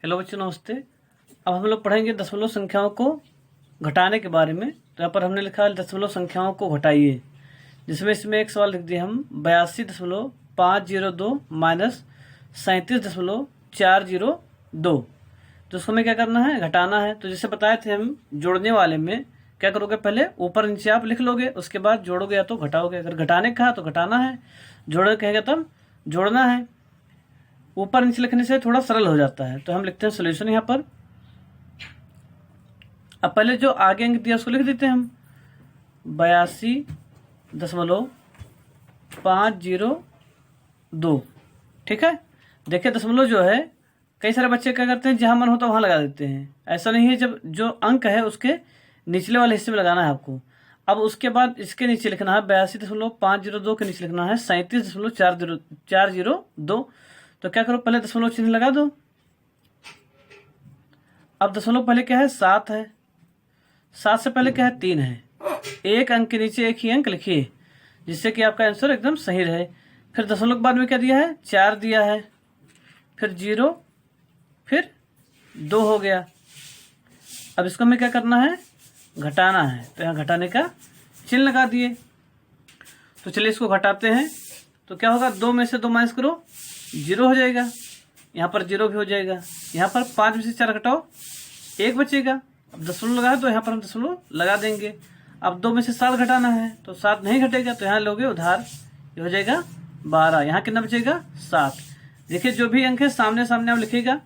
Hello बच्चों, नमस्ते। अब हम लोग पढ़ेंगे दशमलव संख्याओं को घटाने के बारे में। तो यहाँ पर हमने लिखा है दशमलव संख्याओं को घटाइए, जिसमें इसमें एक सवाल लिख दिया हम 82.502 माइनस 37.402। तो उसको हमें क्या करना है, घटाना है। तो जैसे बताए थे हम जोड़ने वाले में क्या करोगे, पहले ऊपर नीचे आप लिख लोगे, उसके बाद जोड़ोगे या तो घटाओगे। अगर घटाने कहा तो घटाना है, जोड़े कहेगा तब जोड़ना है। ऊपर नीचे लिखने से थोड़ा सरल हो जाता है। तो हम लिखते हैं सॉल्यूशन यहाँ पर। अब पहले जो आगे अंक दिया उसको लिख देते हैं हम 82.502। ठीक है। देखिए दशमलव जो है, कई सारे बच्चे क्या करते हैं, जहां मन होता है वहां लगा देते हैं। ऐसा नहीं है, जब जो अंक है उसके निचले वाले हिस्से में लगाना है आपको। अब उसके बाद इसके नीचे लिखना है 82.502 के नीचे लिखना है 37.402। तो क्या करो, पहले दशमलव चिन्ह लगा दो। अब दशमलव पहले क्या है, 7 है। 7 से पहले क्या है, 3 है। एक अंक के नीचे एक ही अंक लिखिए, जिससे कि आपका आंसर एकदम सही रहे। फिर दशमलव के बाद में क्या दिया है, 4 दिया है, फिर 0, फिर 2 हो गया। अब इसको हमें क्या करना है, घटाना है। तो यहाँ घटाने का चिन्ह लगा दिए। तो चलिए इसको घटाते हैं। तो क्या होगा, 2 में से 2 माइनस करो, 0 हो जाएगा। यहाँ पर 0 भी हो जाएगा। यहाँ पर 5 में से 4 घटाओ, 1 बचेगा। अब दशमलव लगा तो यहाँ पर हम दशमलव लगा देंगे। अब 2 में से 7 घटाना है, तो 7 नहीं घटेगा, तो यहाँ लोगे उधार, ये हो जाएगा 12। यहाँ कितना बचेगा, 7। देखिए जो भी अंक है सामने सामने आप लिखिएगा,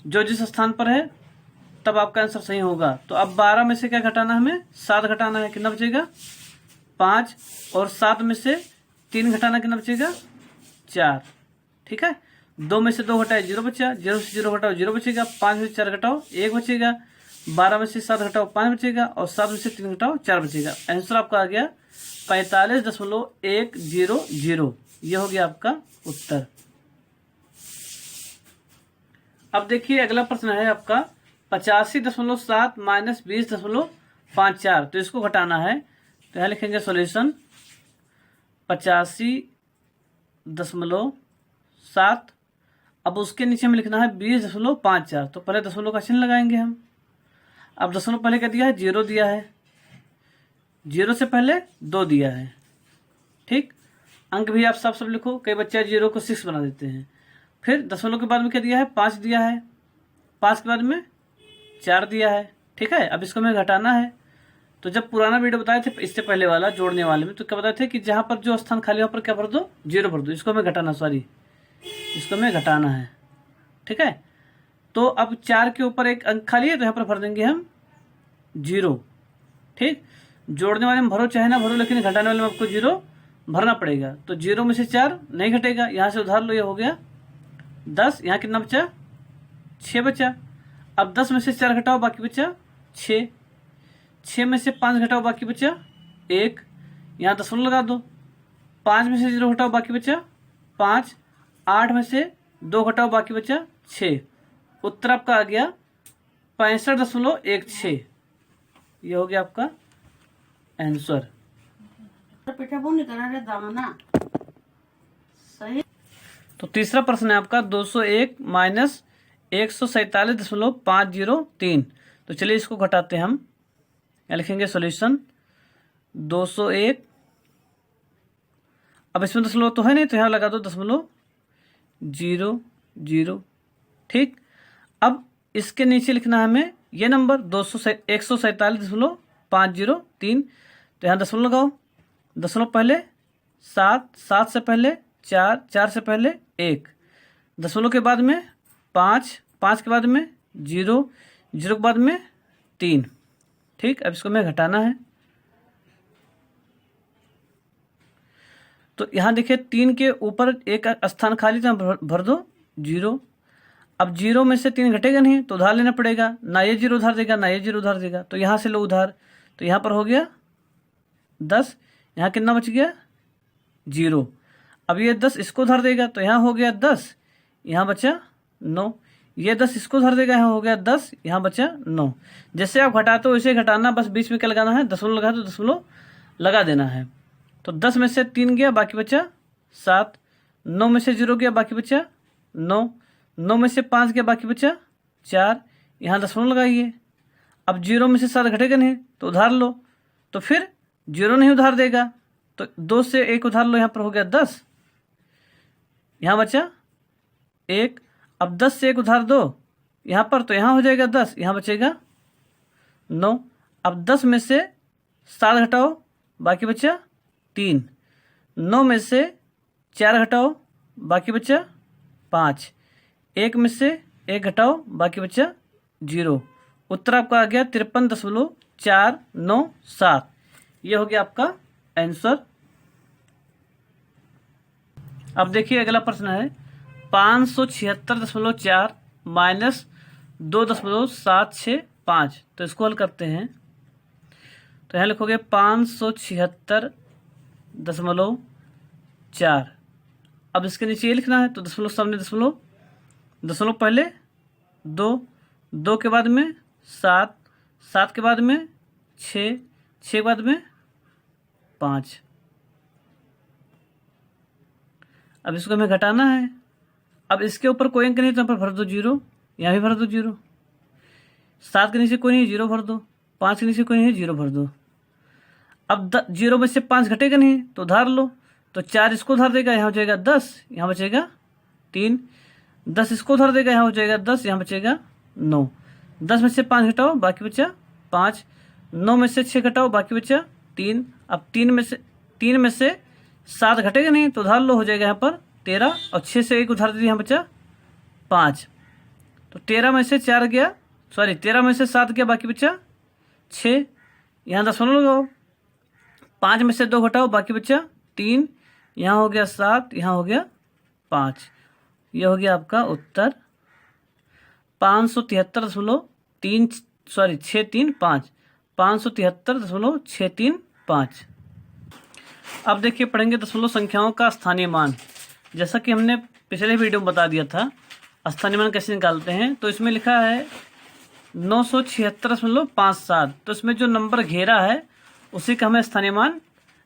जो जिस स्थान पर है तब आपका आंसर सही होगा। तो अब 12 में से क्या घटाना है, हमें 7 घटाना है। कितना बचेगा, 5। और 7 में से 3 घटाना, कितना बचेगा, 4। ठीक है। 2 में से 2 घटाए, 0 बचा। 0 से 0 घटाओ, 0 बचेगा। 5 में से 4 घटाओ, 1 बचेगा। 12 में से 7 घटाओ, 5 बचेगा। और 7 में से 3 घटाओ, 4 बचेगा। आंसर आपका आ गया 45.100। ये हो गया आपका उत्तर। अब देखिए अगला प्रश्न है आपका 85.7 माइनस 20.54। तो इसको घटाना है। तो यहाँ लिखेंगे सॉल्यूशन 85.7। अब उसके नीचे में लिखना है 20.54। तो पहले दशमलव का चिन्ह लगाएंगे हम। अब दशमलव पहले क्या दिया है, 0 दिया है। 0 से पहले 2 दिया है। ठीक। अंक भी आप सब लिखो, कई बच्चे 0 को 6 बना देते हैं। फिर दशमलव के बाद में क्या दिया है, 5 दिया है। 5 के बाद में 4 दिया है। ठीक है। अब इसको हमें घटाना है। तो जब पुराना वीडियो बताए थे इससे पहले वाला जोड़ने वाले में, तो क्या बताए थे कि जहां पर जो स्थान खाली वहां पर क्या भर दो, 0 भर दो। इसको हमें घटाना, इसको हमें घटाना है। ठीक है। तो अब 4 के ऊपर एक अंक खाली है, तो यहाँ पर भर देंगे हम 0। ठीक। जोड़ने वाले में भरो चाहे ना भरो, लेकिन घटाने वाले में आपको 0 भरना पड़ेगा। तो 0 में से 4 नहीं घटेगा, यहाँ से उधार लो, ये हो गया 10। यहाँ कितना बचा, 6 बचा। अब 10 में से 4 घटाओ, बाकी बचा 6। 6 में से 5 घटाओ, बाकी बचा 1। यहाँ दशमलव लगा दो। 5 में से 0 घटाओ, बाकी बचा 5। 8 में से 2 घटाओ, बाकी बचा 6। उत्तर आपका आ गया 65.16। ये हो गया आपका आंसर। तो तीसरा प्रश्न है आपका 201 माइनस 147.503। तो चलिए इसको घटाते हैं हम। यहाँ लिखेंगे सॉल्यूशन 201। अब इसमें दशमलव तो है नहीं, तो यहाँ लगा दो दशमलव 0. ठीक। अब इसके नीचे लिखना है हमें ये नंबर 147.503। तो यहाँ दशमलव लगाओ। दशमलव पहले 7, 7 से पहले 4, 4 से पहले 1। दशमलव के बाद में 5, 5 के बाद में 0, 0 के बाद में 3। ठीक। अब इसको हमें घटाना है। तो यहाँ देखिए 3 के ऊपर एक स्थान खाली, तो भर दो 0। अब 0 में से 3 घटेगा नहीं, तो उधार लेना पड़ेगा। ना ये 0 उधार देगा, ना ये 0 उधार देगा, तो यहाँ से लो उधार। तो यहाँ पर हो गया 10। यहाँ कितना बच गया, 0। अब ये 10 इसको उधार देगा, तो यहाँ हो गया 10। यहाँ बचा 9। ये 10 इसको उधार देगा, यहाँ हो गया 10। यहाँ बचा 9। जैसे आप घटाते हो वैसे घटाना, बस बीच में क्या लगाना है, दशमलव लगा तो दशमलव लगा देना है। तो 10 में से 3 गया, बाकी बचा 7। 9 में से 0 गया, बाकी बचा 9। 9 में से 5 गया, बाकी बचा 4, यहाँ दशमलव लगाइए। अब 0 में से 7 घटेगा नहीं तो उधार लो, तो फिर 0 नहीं उधार देगा, तो 2 से 1 उधार लो, यहाँ पर हो गया 10, यहाँ बचा 1। अब 10 से 1 उधार दो यहाँ पर, तो यहाँ हो जाएगा 10, यहाँ बचेगा 9। अब 10 में से 7 घटाओ, बाकी बचा 3। 9 में से 4 घटाओ, बाकी बचा 5। 1 में से 1 घटाओ, बाकी बचा 0। उत्तर आपका आ गया 53.497। ये हो गया आपका आंसर। अब देखिए अगला प्रश्न है 576.4 माइनस 2.765। तो इसको हल करते हैं। तो यहाँ लिखोगे 576.4। अब इसके नीचे ये लिखना है, तो दशमलव सामने दशमलव, दशमलव पहले 2, 2 के बाद में 7, 7 के बाद में 6, 6 के बाद में 5। अब इसको हमें घटाना है। अब इसके ऊपर कोई अंक नहीं तो यहाँ पर भर दो 0, यहाँ भी भर दो 0। 7 के नीचे कोई नहीं, 0 भर दो। 5 के नीचे कोई नहीं, 0 भर दो। अब 0 में से 5 घटेगा नहीं तो उधार लो, तो 4 इसको उधार देगा, यहाँ हो जाएगा 10, यहाँ बचेगा 3। 10 इसको उधार देगा, यहाँ हो जाएगा 10, यहाँ बचेगा 9। 10 में से 5 घटाओ, बाकी बचा 5। 9 में से 6 घटाओ, बाकी बचा 3। अब 3 में से 7 घटेगा नहीं तो उधार लो, हो जाएगा यहाँ पर 13। और 6 से 1 उधार दे दिया, यहाँ बचा 5। तो 13 में से 4 गया, सॉरी 13 में से 7 गया, बाकी बचा 6। यहाँ दशमलव लगाओ, 5 में से 2 घटाओ, बाकी बचा 3। यहाँ हो गया 7, यहाँ हो गया 5। यह हो गया आपका उत्तर 573.635। 573.635। अब देखिए पढ़ेंगे दशमलव संख्याओं का स्थानीय मान। जैसा कि हमने पिछले वीडियो में बता दिया था स्थानीय मान कैसे निकालते हैं। तो इसमें लिखा है 976.57। तो इसमें जो नंबर घेरा है उसी का हमें स्थानीय मान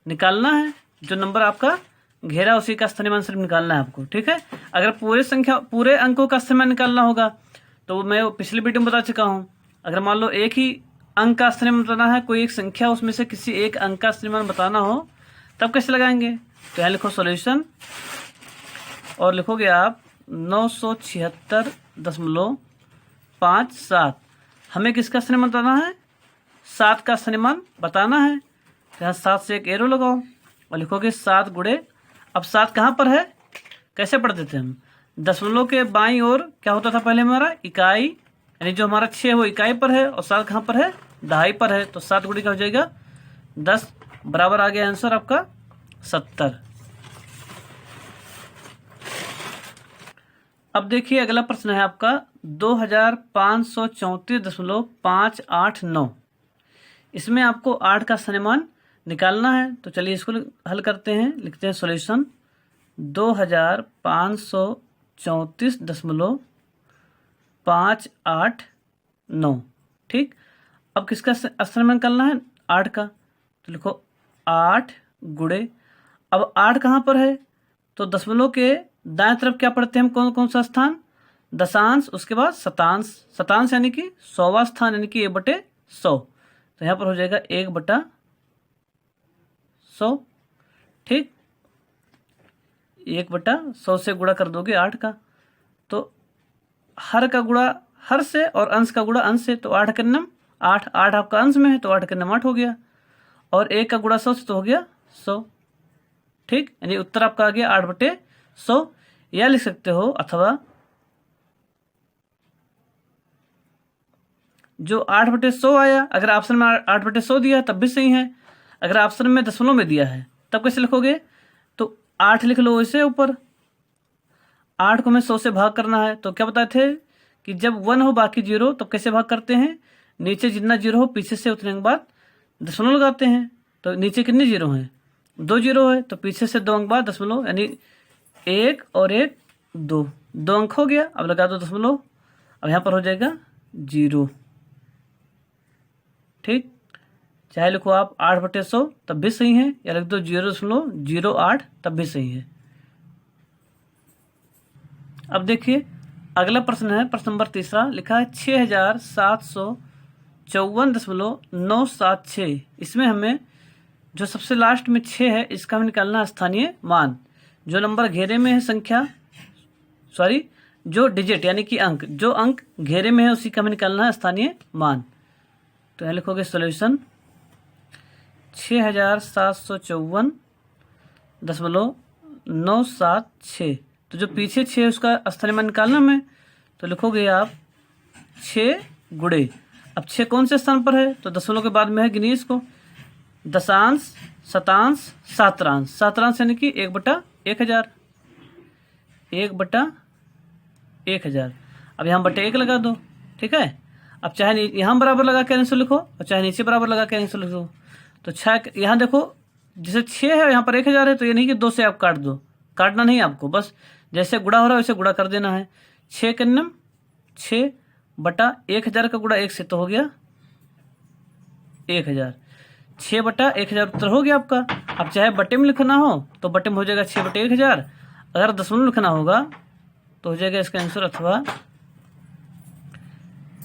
निकालना है। जो नंबर आपका घेरा उसी का स्थानीय मान सिर्फ निकालना है आपको, ठीक है। अगर पूरे अंकों का स्थानीय मान निकालना होगा तो मैं पिछली वीडियो में बता चुका हूँ। अगर मान लो एक ही अंक का स्थानीय मान बताना है, कोई एक संख्या उसमें से किसी एक अंक का स्थानीय मान बताना हो, तब कैसे लगाएंगे। तो यहाँ लिखो सॉल्यूशन और लिखोगे आप 976.57। हमें किसका स्थानीय मान बताना है, 7 का स्थानीय मान बताना है। तो यहाँ 7 से एक एरो लगाओ और लिखोगे 7 गुणे। अब 7 कहाँ पर है, कैसे पढ़ते थे हम, दशमलव के बाईं ओर क्या होता था पहले हमारा इकाई, यानी जो हमारा 6 वो इकाई पर है और 7 कहाँ पर है, दहाई पर है। तो 7 गुणे का हो जाएगा 10, बराबर आ गया आंसर आपका 70। अब देखिए अगला प्रश्न है आपका 2534.589। इसमें आपको 8 का स्थानीय मान निकालना है। तो चलिए इसको हल करते हैं। लिखते हैं सॉल्यूशन 2534.589। ठीक, अब किसका स्थानीय मान निकालना है, 8 का। तो लिखो 8 गुणे। अब 8 कहाँ पर है, तो दशमलव के दाएं तरफ क्या पढ़ते हैं हम, कौन कौन सा स्थान, दशांश, उसके बाद शतांश। शतांश यानी कि 100वां स्थान, यानी कि 1/100। तो यहाँ पर हो जाएगा 1/100। ठीक, 1/100 से गुणा कर दोगे 8 का, तो हर का गुणा हर से और अंश का गुणा अंश से। तो 8 के नम 8, 8 आपका अंश में है तो 8 के नम 8 हो गया, और 1 का गुणा 100 से तो हो गया 100। ठीक, यानी उत्तर आपका आ गया 8/100। या लिख सकते हो, अथवा जो 8/100 आया, अगर ऑप्शन में 8/100 दिया तब भी सही है। अगर ऑप्शन में दशमलव में दिया है तब कैसे लिखोगे, तो 8 लिख लो इसे ऊपर। 8 को हमें 100 से भाग करना है। तो क्या बताए थे कि जब 1 हो बाकी 0 तब कैसे भाग करते हैं, नीचे जितना 0 हो पीछे से उतने के बाद दशमलव लगाते हैं। तो नीचे कितने 0 हैं, 2 0 है, तो पीछे से 2 अंक बाद दशमलव, यानी 1 और 1 2 अंक हो गया। अब लगा दो दशमलव, अब यहाँ पर हो जाएगा 0। ठीक, चाहे लिखो आप 8/100 तब भी सही है, या लिख दो 0.08 तब भी सही है। अब देखिए अगला प्रश्न है प्रश्न नंबर 3 लिखा है 6754.976। इसमें हमें जो सबसे लास्ट में 6 है इसका हमें निकालना स्थानीय मान। जो नंबर घेरे में है संख्या जो डिजिट यानी कि अंक, जो अंक घेरे में है उसी का हमें निकालना है स्थानीय मान। तो यहाँ लिखोगे सॉल्यूशन 6754.976। तो जो पीछे 6 उसका स्थानीय मान निकालना में, तो लिखोगे आप 6 गुणे। अब 6 कौन से स्थान पर है, तो दशमलव के बाद में है, गिनिए इसको। दशांश, शतांश, सहस्त्रांश। सहस्त्रांश यानी कि 1/1000, 1/1000। अब यहाँ बटे 1 लगा दो, ठीक है। अब चाहे यहाँ बराबर लगा के आंसर लिखो और चाहे नीचे बराबर लगा के आंसर लिखो। तो 6 यहाँ देखो, जैसे 6 है यहाँ पर 1000 है, तो ये नहीं कि 2 से आप काट दो, काटना नहीं आपको, बस जैसे गुणा हो रहा है वैसे गुणा कर देना है। 6 के नम 6/1000 का गुणा 1 से तो हो गया 1000। 6/1000 उत्तर हो गया आपका। अब चाहे बटे में लिखना हो तो बटे में हो जाएगा 6/1000। अगर दशमलव लिखना होगा तो हो जाएगा इसका आंसर अथवा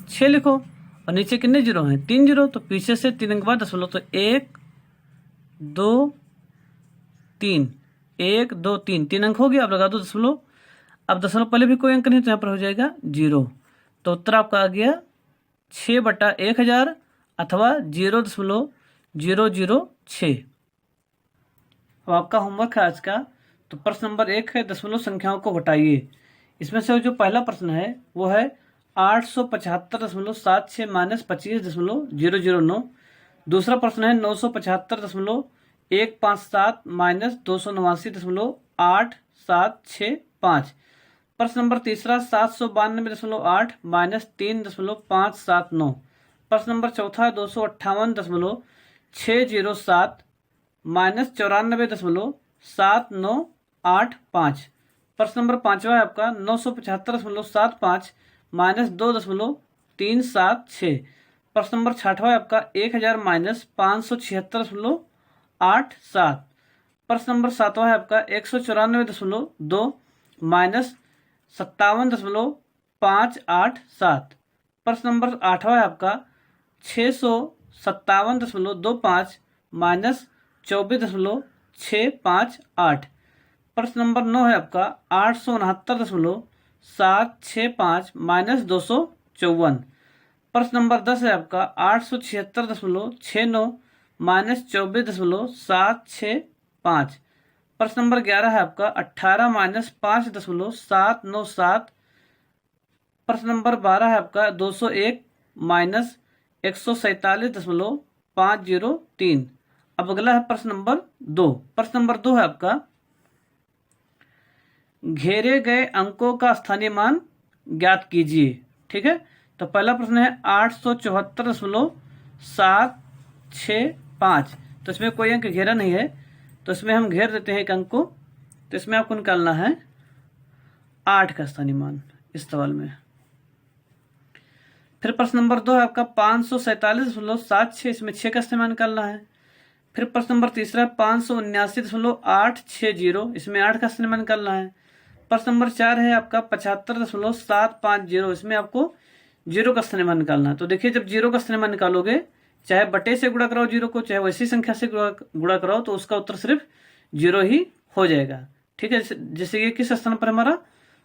6 लिखो। और नीचे कितने जीरो हैं, 3 जीरो। तो पीछे से 3 के बाद दशमलव, तो 1 2 3, 1 2 3, 3 अंक हो गया। अब लगा दो दशमलव। अब दशमलव पहले भी कोई अंक नहीं तो यहाँ पर हो जाएगा 0। तो उत्तर आपका आ गया 6/1000 अथवा 0.006। अब आपका होमवर्क है आज का। तो प्रश्न नंबर 1 है दशमलव संख्याओं को घटाइए। इसमें से जो पहला प्रश्न है वो है 875.76 माइनस 25.009। दूसरा प्रश्न है 975.157 माइनस 289.8765। प्रश्न नंबर 3 792.8 माइनस 3.579। प्रश्न नंबर 4 258.607 माइनस 94.7985। प्रश्न नंबर 5 है आपका 975.75 माइनस 2.376। प्रश्न नंबर 6 है आपका 1000 माइनस 576.87। प्रश्न नंबर 7 है आपका 194.2 माइनस 57.587। प्रश्न नंबर 8 है आपका 657.25 माइनस 24.658। प्रश्न नंबर 9 है आपका 869.765 माइनस 254। प्रश्न नंबर 10 है आपका 876.69 माइनस 24.765। प्रश्न नंबर 11 है आपका 18 माइनस 5.797। प्रश्न नंबर 12 है आपका 201 माइनस 147.503। अब अगला है प्रश्न नंबर 2। प्रश्न नंबर 2 है आपका घेरे गए अंकों का स्थानीय मान ज्ञात कीजिए। ठीक है, तो पहला प्रश्न है 874.765। तो इसमें कोई अंक घेरा नहीं है, तो इसमें हम घेर देते हैं एक अंक को। तो इसमें आपको निकालना है 8 का स्थानीय मान इस सवाल में। फिर प्रश्न नंबर 2 है आपका 547.76। इसमें 6 का स्थानीय मान निकालना है। फिर प्रश्न नंबर 3 है 579.860। इसमें 8 का स्थानीय मान निकालना है। प्रश्न नंबर 4 है आपका 75.750। इसमें आपको 0 का स्थानीय मान निकालना है। तो देखिए, जब 0 का स्थानीय मान निकालोगे, चाहे बटे से गुणा कराओ 0 को, चाहे वैसी संख्या से गुणा कराओ, तो उसका उत्तर सिर्फ 0 ही हो जाएगा। ठीक है, जैसे ये किस स्थान पर हमारा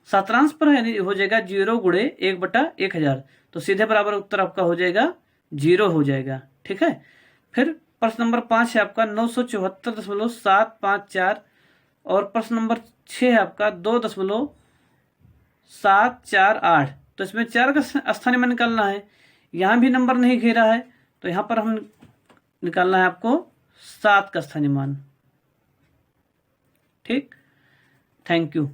शतरांश पर है, यानी हो जाएगा 0 गुणे 1/1000। तो सीधे बराबर उत्तर आपका हो जाएगा 0 हो जाएगा। ठीक है, फिर प्रश्न नंबर 5 है आपका 974.754। और प्रश्न नंबर 6 है आपका 2.748। तो इसमें 4 का स्थानीय मान निकालना है। यहाँ भी नंबर नहीं घेरा है, तो यहाँ पर हम निकालना है आपको 7 का स्थानीय मान। ठीक, थैंक यू।